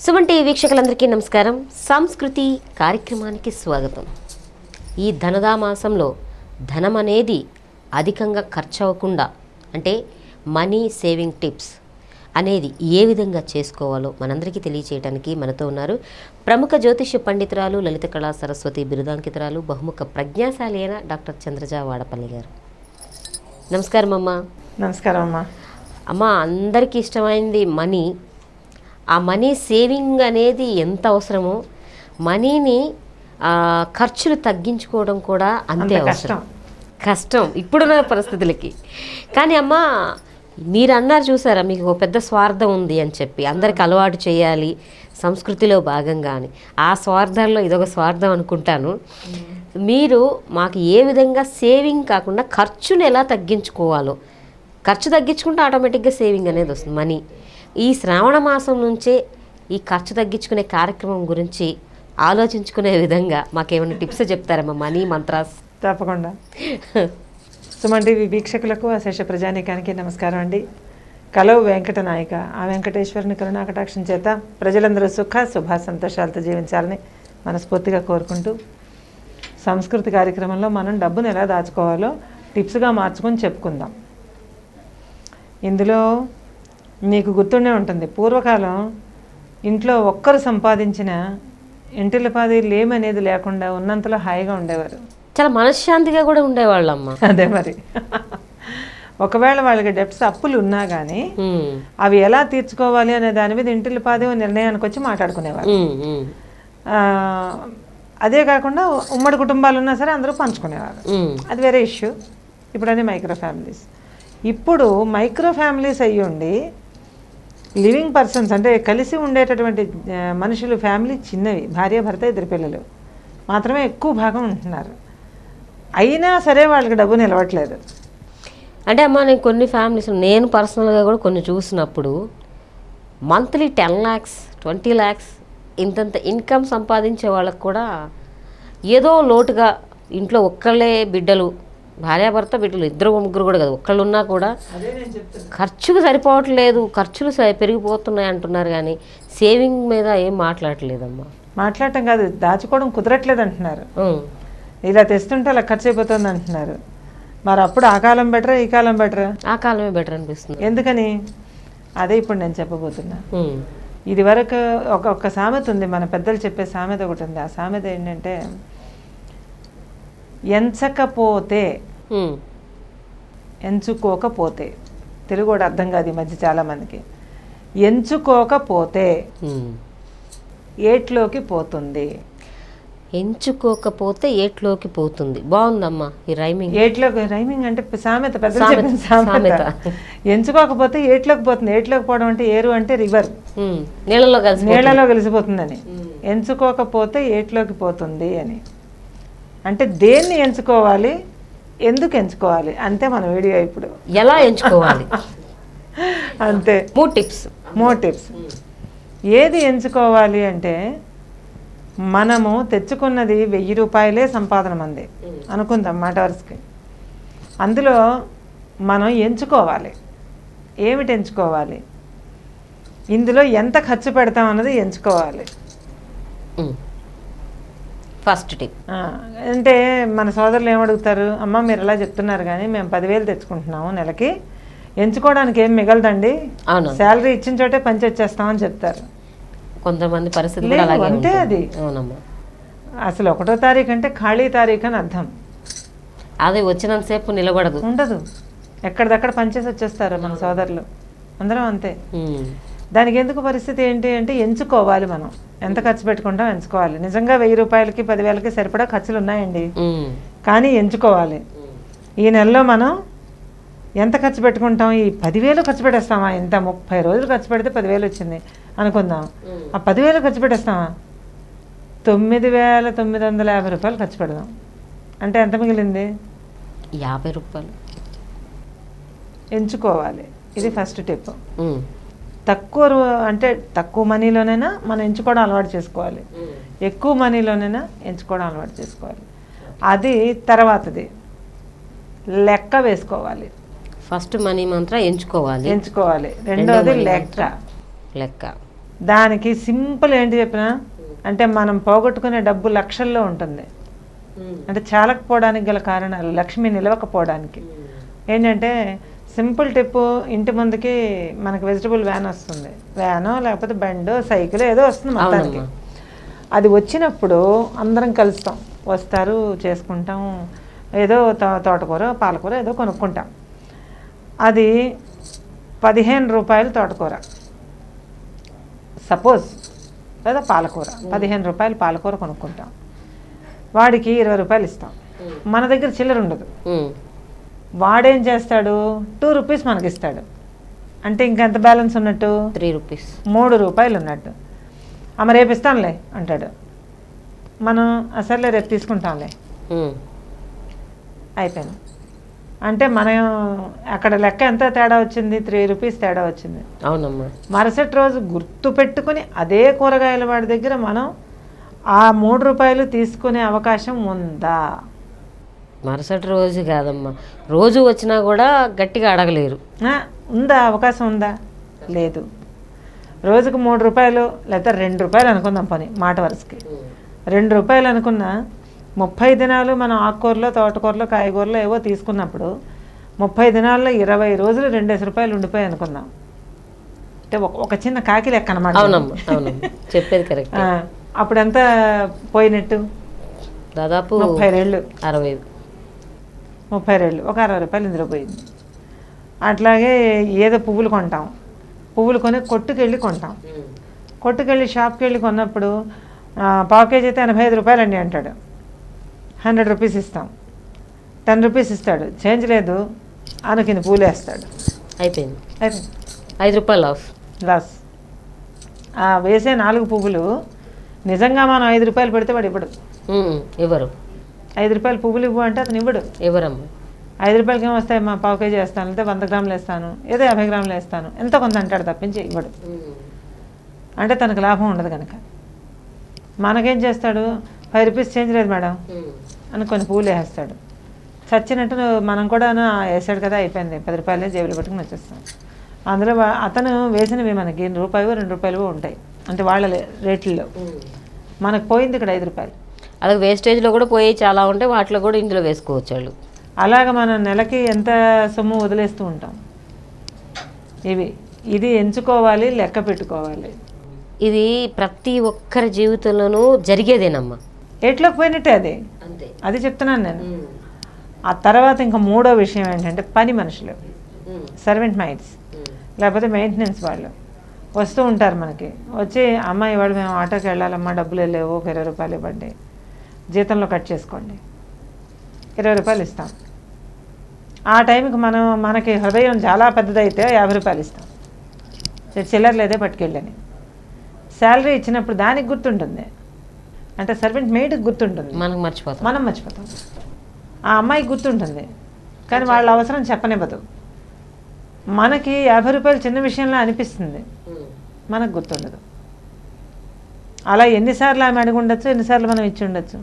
Suman TV వీక్షకులందరికీ నమస్కారం. సంస్కృతి కార్యక్రమానికి స్వాగతం. ఈ ధనదా మాసంలో ధనం అనేది అధికంగా ఖర్చు అవ్వకుండా అంటే మనీ సేవింగ్ టిప్స్ అనేది ఏ విధంగా చేసుకోవాలో మనందరికీ తెలియచేయడానికి మనతో ఉన్నారు ప్రముఖ జ్యోతిష్య పండితురాలు, లలిత కళా సరస్వతి బిరుదాంకితురాలు, బహుముఖ ప్రజ్ఞాశాలి అయిన డాక్టర్ చంద్రజ వాడపల్లి గారు. నమస్కారం అమ్మ. నమస్కారం అమ్మ. అమ్మ, అందరికీ ఇష్టమైంది మనీ. ఆ మనీ సేవింగ్ అనేది ఎంత అవసరమో మనీని ఖర్చులు తగ్గించుకోవడం కూడా అంతే అవసరం. కష్టం ఇప్పుడున్న పరిస్థితులకి. కానీ అమ్మ, మీరు అన్నారు చూసారా, మీకు ఒక పెద్ద స్వార్థం ఉంది అని చెప్పి అందరికి అలవాటు చేయాలి సంస్కృతిలో భాగంగా అని. ఆ స్వార్థంలో ఇదొక స్వార్థం అనుకుంటాను. మీరు మాకు ఏ విధంగా సేవింగ్ కాకుండా ఖర్చును ఎలా తగ్గించుకోవాలో, ఖర్చు తగ్గించుకుంటే ఆటోమేటిక్గా సేవింగ్ అనేది వస్తుంది మనీ. ఈ శ్రావణ మాసం నుంచే ఈ ఖర్చు తగ్గించుకునే కార్యక్రమం గురించి ఆలోచించుకునే విధంగా మాకేమైనా టిప్స్ చెప్తారమ్మా, మనీ మంత్రాస్? తప్పకుండా. సుమన్ టీవీ వీక్షకులకు, అశేష ప్రజానీకానికి నమస్కారం అండి. కలవు వెంకట నాయక ఆ వెంకటేశ్వరుని కరుణాకటాక్షం చేత ప్రజలందరూ శుభ సంతోషాలతో జీవించాలని మనస్ఫూర్తిగా కోరుకుంటూ, సంస్కృతి కార్యక్రమంలో మనం డబ్బును ఎలా దాచుకోవాలో టిప్స్గా మార్చుకొని చెప్పుకుందాం. ఇందులో మీకు గుర్తుండే ఉంటుంది, పూర్వకాలం ఇంట్లో ఒక్కరు సంపాదించిన ఇంటిల్లిపాది లేమనేది లేకుండా ఉన్నంతలో హాయిగా ఉండేవారు. చాలా మనశ్శాంతిగా కూడా ఉండేవాళ్ళమ్మ. అదే మరి. ఒకవేళ వాళ్ళకి డెప్స్ అప్పులు ఉన్నా కానీ అవి ఎలా తీర్చుకోవాలి అనే దాని మీద ఇంటిల్లిపాది నిర్ణయానికి వచ్చి మాట్లాడుకునేవారు. అదే కాకుండా ఉమ్మడి కుటుంబాలు ఉన్నా సరే అందరూ పంచుకునేవారు. అది వేరే ఇష్యూ. ఇప్పుడు అదే మైక్రో ఫ్యామిలీస్. ఇప్పుడు మైక్రో ఫ్యామిలీస్ అయ్యుండి లివింగ్ పర్సన్స్ అంటే కలిసి ఉండేటటువంటి మనుషులు, ఫ్యామిలీ చిన్నవి, భార్య భర్త ఇద్దరు పిల్లలు మాత్రమే ఎక్కువ భాగం ఉంటున్నారు. అయినా సరే వాళ్ళకి డబ్బు నిలవట్లేదు. అంటే అమ్మ, నేను కొన్ని ఫ్యామిలీస్, నేను పర్సనల్గా కూడా కొన్ని చూసినప్పుడు మంత్లీ 10 lakhs 20 lakhs ఇంతంత ఇన్కమ్ సంపాదించే వాళ్ళకు కూడా ఏదో లోటుగా ఇంట్లో ఒక్కళ్ళే బిడ్డలు, భార్యాభర్త బిడ్డలు, ఇద్దరు ముగ్గురు కూడా కదా, ఒక్కళ్ళు ఉన్నా కూడా ఖర్చుకు సరిపోవట్లేదు, ఖర్చులు పెరిగిపోతున్నాయి అంటున్నారు. కానీ సేవింగ్ మీద ఏం మాట్లాడలేదమ్మా. మాట్లాడటం కాదు, దాచుకోవడం కుదరట్లేదు అంటున్నారు. ఇలా తెస్తుంటే అలా ఖర్చు అయిపోతుంది అంటున్నారు. మరి అప్పుడు ఆ కాలం బెటరా ఈ కాలం బెటరా? ఆ కాలమే బెటర్ అనిపిస్తుంది. ఎందుకని? అదే ఇప్పుడు నేను చెప్పబోతున్నా. ఇది వరకు ఒక సామెత ఉంది, మన పెద్దలు చెప్పే సామెత ఒకటి ఉంది. ఆ సామెత ఏంటంటే, ఎంచకపోతే ఎంచుకోకపోతే, తెలుగు కూడా అర్థం కాదు ఈ మధ్య చాలామందికి. ఎంచుకోకపోతే ఏట్లోకి పోతుంది. ఎంచుకోకపోతే ఏట్లోకి పోతుంది. బాగుందమ్మా ఈ రైమింగ్. రైమింగ్ అంటే సామెత, పెద్దలు చెప్పిన సామెత. ఎంచుకోకపోతే ఏట్లోకి పోతుంది. ఏట్లోకి పోవడం అంటే ఏరు అంటే రివర్, నీళ్ళలో కలిసిపోతుందని. ఎంచుకోకపోతే ఏట్లోకి పోతుంది అని అంటే దేన్ని ఎంచుకోవాలి, ఎందుకు ఎంచుకోవాలి అంతే మన వీడియో. ఇప్పుడు ఎలా ఎంచుకోవాలి అంతే. మూడు టిప్స్. ఏది ఎంచుకోవాలి అంటే, మనము తెచ్చుకున్నది 1000 రూపాయలే సంపాదన మంది అనుకుందాం మాట వరుసకి. అందులో మనం ఎంచుకోవాలి. ఏమిటి ఎంచుకోవాలి? ఇందులో ఎంత ఖర్చు పెడతాం అన్నది ఎంచుకోవాలి. ఫస్ట్ టిప్ అంటే మన సోదరులు ఏమడుగుతారు, అమ్మ మీరు ఎలా చెప్తున్నారు కానీ మేము 10,000 తెచ్చుకుంటున్నాము నెలకి, ఎంచుకోవడానికి ఏం మిగలదండి, శాలరీ ఇచ్చిన చోటే పంచి వచ్చేస్తామని చెప్తారు. కొంతమంది పరిస్థితి అంటే అది అసలు 1వ తారీఖు అంటే ఖాళీ తారీఖు అని అర్థం. అది వచ్చినంతసేపు నిలబడదు, ఉండదు. ఎక్కడిదక్కడ పనిచేసి వచ్చేస్తారు మన సోదరులు అందరం అంతే. దానికి ఎందుకు పరిస్థితి ఏంటి అంటే, ఎంచుకోవాలి. మనం ఎంత ఖర్చు పెట్టుకుంటాం ఎంచుకోవాలి. నిజంగా 1000 రూపాయలకి 10,000కి సరిపడా ఖర్చులు ఉన్నాయండి, కానీ ఎంచుకోవాలి. ఈ నెలలో మనం ఎంత ఖర్చు పెట్టుకుంటాం? ఈ 10,000 ఖర్చు పెట్టేస్తామా? ఇంత 30 రోజులు ఖర్చు పెడితే 10,000 వచ్చింది అనుకుందాం. ఆ 10,000 ఖర్చు పెట్టేస్తామా? 9,950 రూపాయలు ఖర్చు పెడదాం అంటే ఎంత మిగిలింది? 50 రూపాయలు. ఎంచుకోవాలి. ఇది ఫస్ట్ టిప్. తక్కువ మనీలోనైనా మనం ఎంచుకోవడం అలవాటు చేసుకోవాలి, ఎక్కువ మనీలోనైనా ఎంచుకోవడం అలవాటు చేసుకోవాలి. అది తర్వాతది లెక్క వేసుకోవాలి. ఫస్ట్ మనీ మంత్ర ఎంచుకోవాలి. రెండోది లెక్క. దానికి సింపుల్ ఏంటి చెప్పినా అంటే మనం పోగొట్టుకునే డబ్బు లక్షల్లో ఉంటుంది. అంటే చాలకపోవడానికి గల కారణాలు, లక్ష్మి నిలవకపోవడానికి ఏంటంటే సింపుల్ టిప్పు, ఇంటి ముందుకి మనకి వెజిటబుల్ వ్యాన్ వస్తుంది, వ్యానో లేకపోతే బండో సైకిల్ ఏదో వస్తుంది మొత్తానికి. అది వచ్చినప్పుడు అందరం కలుస్తాం, వస్తారు, చేసుకుంటాం, ఏదో తోటకూర పాలకూర ఏదో కొనుక్కుంటాం. అది 15 రూపాయలు తోటకూర సపోజ్, లేదా పాలకూర 15 రూపాయలు పాలకూర కొనుక్కుంటాం, వాడికి 20 రూపాయలు ఇస్తాం. మన దగ్గర చిల్లర ఉండదు. వాడేం చేస్తాడు, 2 రూపీస్ మనకి ఇస్తాడు. అంటే ఇంకెంత బ్యాలెన్స్ ఉన్నట్టు, 3 రూపీస్, 3 రూపాయలు ఉన్నట్టు. అమ్మ రేపు ఇస్తానులే అంటాడు. మనం అసలే రేపు తీసుకుంటాంలే, అయిపోయింది. అంటే మనం అక్కడ లెక్క ఎంత తేడా వచ్చింది, 3 రూపీస్ తేడా వచ్చింది. అవునమ్మా. మరుసటి రోజు గుర్తు పెట్టుకుని అదే కూరగాయల వాడి దగ్గర మనం ఆ 3 రూపాయలు తీసుకునే అవకాశం ఉందా? మరుసటి రోజు కాదమ్మా, రోజు వచ్చినా కూడా గట్టిగా అడగలేరు. ఉందా? అవకాశం ఉందా? లేదు. రోజుకు 3 రూపాయలు లేదా 2 రూపాయలు అనుకుందాం, పని మాట వరుసకి 2 రూపాయలు అనుకున్నా 30 దినాలు మనం ఆకుకూరలో తోటకూరలో కాయగూరలో ఏవో తీసుకున్నప్పుడు 30 దినాల్లో 20 రోజులు 2 రూపాయలు ఉండిపోయి అనుకుందాం. అంటే ఒక చిన్న కాకి లెక్క అనమాట. అవునమ్మా, అవునమ్మా, చెప్పేది కరెక్ట్. అప్పుడు ఎంత పోయినట్టు? దాదాపు 30 రెళ్ళు, 30 రెళ్ళు, ఒక 60 రూపాయలు ఇందులో పోయింది. అట్లాగే ఏదో పువ్వులు కొంటాం, పువ్వులు కొని కొట్టుకెళ్ళి కొంటాం. కొట్టుకెళ్ళి షాప్కి వెళ్ళి కొన్నప్పుడు పావు కేజీ అయితే 85 రూపాయలు అండి అంటాడు. 100 రూపీస్ ఇస్తాం, 10 రూపీస్ ఇస్తాడు, చేంజ్ లేదు అనుకుని పూలు వేస్తాడు, అయిపోయింది. 5 రూపాయలు లాస్. వేసే 4 పువ్వులు నిజంగా మనం 5 రూపాయలు పెడితే వాడు ఇవ్వరు. 5 రూపాయలు పువ్వులు ఇవ్వు అంటే అతను ఇవ్వడు. ఎవరమ్మా? 5 రూపాయలకి ఏమో వస్తాయి, మా పావు కేజీ వేస్తాను, లేదా 100 గ్రాములు వేస్తాను, ఏదో 50 గ్రాములు వేస్తాను, ఎంత కొంత అంటాడు తప్పించి ఇవ్వడు. అంటే తనకు లాభం ఉండదు కనుక. మనకేం చేస్తాడు, 5 రూపీస్ చేంజ్ లేదు మేడం అని కొన్ని పువ్వులు వేస్తాడు. చచ్చినట్టు మనం కూడా వేసాడు కదా, అయిపోయింది, 10 రూపాయలే జేబులు పెట్టుకుని వచ్చేస్తాం. అందులో అతను వేసినవి మనకి రూపాయలు 2 రూపాయలు ఉంటాయి, అంటే వాళ్ళ రేట్లలో. మనకు పోయింది ఇక్కడ 5 రూపాయలు. అలాగే వేస్టేజ్లో కూడా పోయి చాలా ఉంటాయి, వాటిలో కూడా ఇందులో వేసుకోవచ్చు వాళ్ళు. అలాగ మనం నెలకి ఎంత సొమ్ము వదిలేస్తూ ఉంటాం. ఇది ఎంచుకోవాలి, లెక్క పెట్టుకోవాలి. ఇది ప్రతి ఒక్కరి జీవితంలోనూ జరిగేదేనమ్మా. ఎట్లోకి పోయినట్టే అది చెప్తున్నాను నేను. ఆ తర్వాత ఇంకా 3వ విషయం ఏంటంటే పని మనుషులు, సర్వెంట్ మైట్స్, లేకపోతే మెయింటెనెన్స్ వాళ్ళు వస్తూ ఉంటారు మనకి. వచ్చి అమ్మాయి వాడు మేము ఆటోకి వెళ్ళాలమ్మా, డబ్బులు లేవు, ఒక 20 రూపాయలు ఇవ్వండి, జీతంలో కట్ చేసుకోండి, 20 రూపాయలు ఇస్తాం. ఆ టైంకి మనకి హృదయం చాలా పెద్దదైతే 50 రూపాయలు ఇస్తాం, చిల్లర లేదే పట్టుకెళ్ళని. శాలరీ ఇచ్చినప్పుడు దానికి గుర్తుంటుంది, అంటే సర్వెంట్ మెయిడ్కి గుర్తుంటుంది, మనం మర్చిపోతాం. ఆ అమ్మాయికి గుర్తుంటుంది, కానీ వాళ్ళ అవసరం చెప్పనివ్వదు. మనకి 50 రూపాయలు చిన్న విషయంలో అనిపిస్తుంది, మనకు గుర్తుండదు. అలా ఎన్నిసార్లు ఆమె అడిగి ఉండొచ్చు, ఎన్నిసార్లు మనం ఇచ్చి ఉండొచ్చు.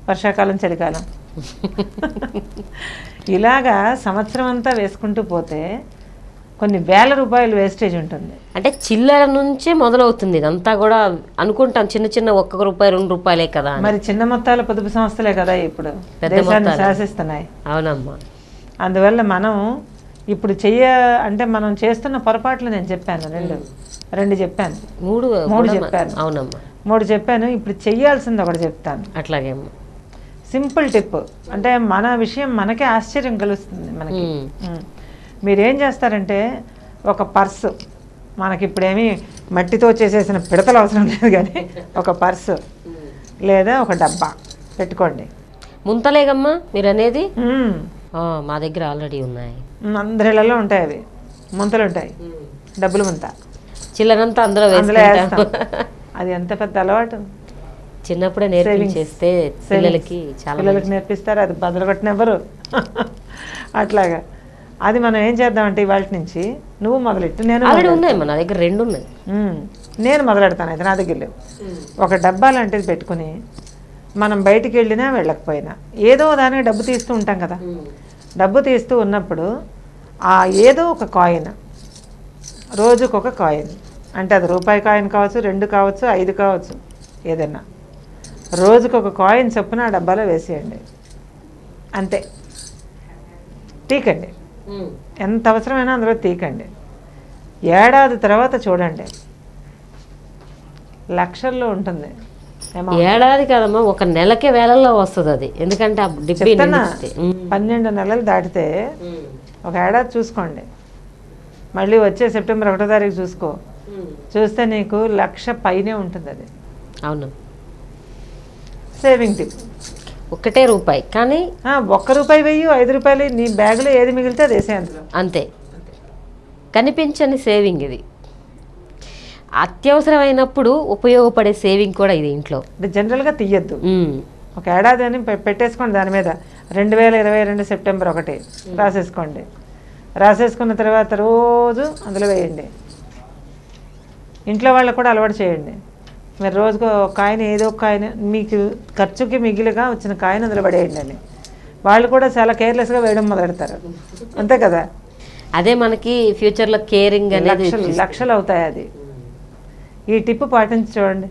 వర్షాకాలం, చలికాలం, ఇలాగా సంవత్సరం అంతా వేసుకుంటూ పోతే కొన్ని వేల రూపాయలు వేస్టేజ్ ఉంటుంది. అంటే చిల్లర నుంచే మొదలవుతుంది ఇదంతా కూడా అనుకుంటాం. చిన్న చిన్న 1 రూపాయి 2 రూపాయలే కదా. మరి చిన్న మొత్తాల పొదుపు సంస్థలే కదా ఇప్పుడు దేశాన్ని శాసిస్తున్నాయి. అవునమ్మా. అందువల్ల మనం ఇప్పుడు అంటే మనం చేస్తున్న పొరపాట్లు నేను చెప్పాను, రెండు చెప్పాను, 3 చెప్పాను. అవునమ్మా, 3 చెప్పాను. ఇప్పుడు చెయ్యాల్సింది ఒకటి చెప్తాను. అట్లాగే సింపుల్ టిప్, అంటే మన విషయం మనకే ఆశ్చర్యం కలుస్తుంది మనకి. మీరేం చేస్తారంటే ఒక పర్సు, మనకి ఇప్పుడేమీ మట్టితో చేసేసిన పిడతలు అవసరం లేదు, కానీ ఒక పర్సు లేదా ఒక డబ్బా పెట్టుకోండి. ముంతలేగమ్మా మీరు అనేది? మా దగ్గర ఆల్రెడీ ఉన్నాయి, అందరిలో ఉంటాయి అవి, ముంతలు ఉంటాయి, డబ్బులు ముంత, చిల్లరంతా అందులో వేస్తాం. అది ఎంత పెద్ద అలవాటు, చిన్నప్పుడే నేర్పించేస్తే పిల్లలకి నేర్పిస్తారు, అది బదులు కొట్టినెవ్వరు. అట్లాగా అది మనం ఏం చేద్దామంటే ఇవాళ నుంచి నువ్వు మొదలెట్టు, నేను నా దగ్గర 2 ఉన్నాయి, నేను మొదలెడతాను. అయితే నా దగ్గర లేవు. ఒక డబ్బా లాంటిది పెట్టుకుని మనం బయటికి వెళ్ళినా వెళ్ళకపోయినా ఏదో దానికి డబ్బు తీస్తూ ఉంటాం కదా. డబ్బు తీస్తూ ఉన్నప్పుడు ఏదో ఒక కాయిన్, రోజుకొక కాయిన్, అంటే అది రూపాయి కాయిన్ కావచ్చు, 2 కావచ్చు, 5 కావచ్చు, ఏదైనా రోజుకు ఒక కాయిన్ చొప్పున ఆ డబ్బాలో వేసేయండి. అంతే. తీకండి, ఎంత అవసరమైనా అందులో తీకండి. ఏడాది తర్వాత చూడండి, లక్షల్లో ఉంటుంది. ఏడాది కాదమ్మా, ఒక నెలకే వేలల్లో వస్తుంది అది. ఎందుకంటే 12 నెలలు దాటితే ఒక ఏడాది చూసుకోండి. మళ్ళీ వచ్చే సెప్టెంబర్ 1వ తారీఖు చూసుకో, చూస్తే నీకు 1,00,000 పైనే ఉంటుంది అది. అవును. Saving tip. 1 రూపాయి, కానీ 1 రూపాయి వెయ్యి, 5 రూపాయలు, నీ బ్యాగులో ఏది మిగిలితే అది వేసే అందులో. అంతే. కనిపించని సేవింగ్ ఇది. అత్యవసరమైనప్పుడు ఉపయోగపడే సేవింగ్ కూడా ఇది ఇంట్లో. అంటే జనరల్గా తీయద్దు. ఒక ఏడాది అని పెట్టేసుకోండి. దాని మీద 2022 సెప్టెంబర్ 1 రాసేసుకోండి. రాసేసుకున్న తర్వాత రోజు అందులో వేయండి. ఇంట్లో వాళ్ళకు కూడా అలవాటు చేయండి. మీరు రోజుకు ఒక కాయిన్, ఏదో ఒక కాయిన్, మీకు ఖర్చుకి మిగిలిగా వచ్చిన కాయిన్ అందులో పడేయండి అని. వాళ్ళు కూడా చాలా కేర్లెస్గా వేయడం మొదలెడతారు. అంతే కదా. అదే మనకి ఫ్యూచర్లో కేరింగ్ అనేది లక్షలు అవుతాయి. అది ఈ టిప్ పాటించి చూడండి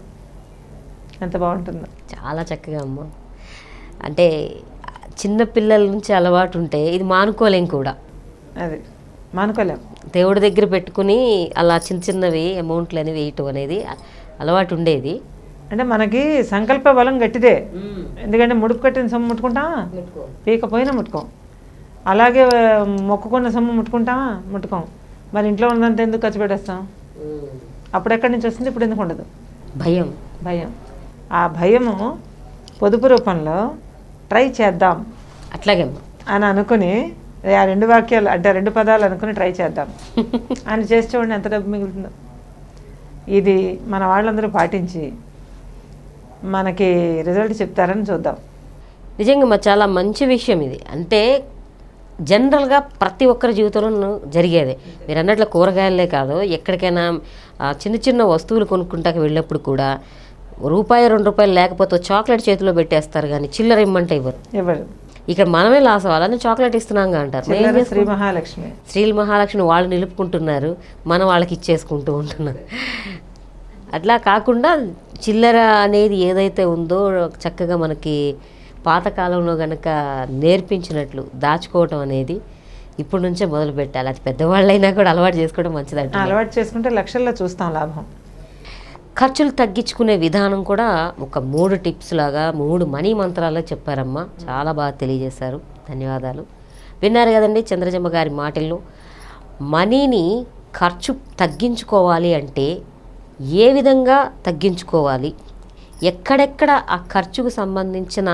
ఎంత బాగుంటుందో. చాలా చక్కగా అమ్మ. అంటే చిన్న పిల్లల నుంచి అలవాటు ఉంటే ఇది మానుకోలేం కూడా. అది మానుకోలేం. దేవుడి దగ్గర పెట్టుకుని అలా చిన్న చిన్నవి అమౌంట్లు అనేవి వేయటం అనేది అలవాటు ఉండేది. అంటే మనకి సంకల్ప బలం గట్టిదే. ఎందుకంటే ముడుపు కట్టిన సొమ్ము ముట్టుకుంటామా? పీకపోయినా ముట్టుకోం. అలాగే మొక్కుకున్న సొమ్ము ముట్టుకుంటామా? ముట్టుకోం. మరి ఇంట్లో ఉన్నంత ఎందుకు ఖర్చు పెట్టేస్తాం? అప్పుడు ఎక్కడి నుంచి వస్తుంది, ఇప్పుడు ఎందుకు ఉండదు? భయం. భయం. ఆ భయము పొదుపు రూపంలో ట్రై చేద్దాం అట్లాగే అని అనుకుని, ఆ 2 వాక్యాలు అంటే 2 పదాలు అనుకుని ట్రై చేద్దాం అని చేసి చూడండి ఎంత డబ్బు మిగులుతుందో. ఇది మన వాళ్ళందరూ పాటించి మనకి రిజల్ట్ చెప్తారని చూద్దాం. నిజంగా చాలా మంచి విషయం ఇది. అంటే జనరల్గా ప్రతి ఒక్కరి జీవితంలో జరిగేది. మీరు అన్నట్లు కూరగాయలే కాదు, ఎక్కడికైనా చిన్న చిన్న వస్తువులు కొనుక్కుంటాకి వెళ్ళినప్పుడు కూడా ₹2 లేకపోతే చాక్లెట్ చేతిలో పెట్టేస్తారు, కానీ చిల్లర ఇమ్మంటే ఇవ్వరు. ఇక్కడ మనమే లాస్ అవ్వాలని చాక్లెట్ ఇస్తున్నాగా అంటారు. శ్రీ మహాలక్ష్మి, శ్రీ మహాలక్ష్మి వాళ్ళు నిలుపుకుంటున్నారు, మనం వాళ్ళకి ఇచ్చేసుకుంటూ ఉంటున్నారు. అట్లా కాకుండా చిల్లర అనేది ఏదైతే ఉందో చక్కగా మనకి పాతకాలంలో కనుక నేర్పించినట్లు దాచుకోవటం అనేది ఇప్పుడు నుంచే మొదలు పెట్టాలి. అది పెద్దవాళ్ళైనా కూడా అలవాటు చేసుకోవడం మంచిదంట. అలవాటు చేసుకుంటే లక్షల్లో చూస్తాం లాభం. ఖర్చులు తగ్గించుకునే విధానం కూడా ఒక 3 టిప్స్ లాగా 3 మనీ మంత్రాల్లో చెప్పారమ్మా. చాలా బాగా తెలియజేశారు. ధన్యవాదాలు. విన్నారు కదండి చంద్రజమ్మ గారి మాటల్లో. మనీని ఖర్చు తగ్గించుకోవాలి అంటే ఏ విధంగా తగ్గించుకోవాలి, ఎక్కడెక్కడ ఆ ఖర్చుకు సంబంధించిన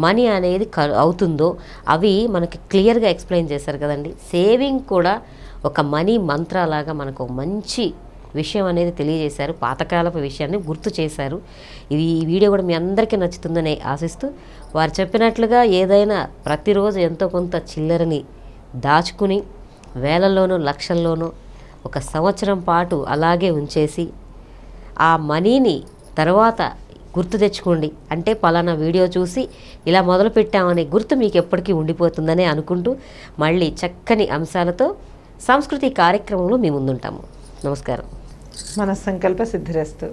మనీ అనేది అవుతుందో అవి మనకి క్లియర్గా ఎక్స్ప్లెయిన్ చేశారు కదండి. సేవింగ్ కూడా ఒక మనీ మంత్రాలాగా మనకు మంచి విషయం అనేది తెలియజేశారు. పాతకాలపు విషయాన్ని గుర్తు చేశారు. ఈ వీడియో కూడా మీ అందరికీ నచ్చుతుందని ఆశిస్తూ, వారు చెప్పినట్లుగా ఏదైనా ప్రతిరోజు ఎంతో కొంత చిల్లరని దాచుకుని వేలల్లోనూ లక్షల్లోనూ 1 సంవత్సరం పాటు అలాగే ఉంచేసి ఆ మనీని తర్వాత గుర్తు తెచ్చుకోండి. అంటే పలానా వీడియో చూసి ఇలా మొదలు పెట్టామనే గుర్తు మీకు ఎప్పటికీ ఉండిపోతుందనే అనుకుంటూ మళ్ళీ చక్కని అంశాలతో సంస్కృతి కార్యక్రమంలో మీ ముందుంటాము. నమస్కారం. మన సంకల్ప సిద్ధిరస్తు.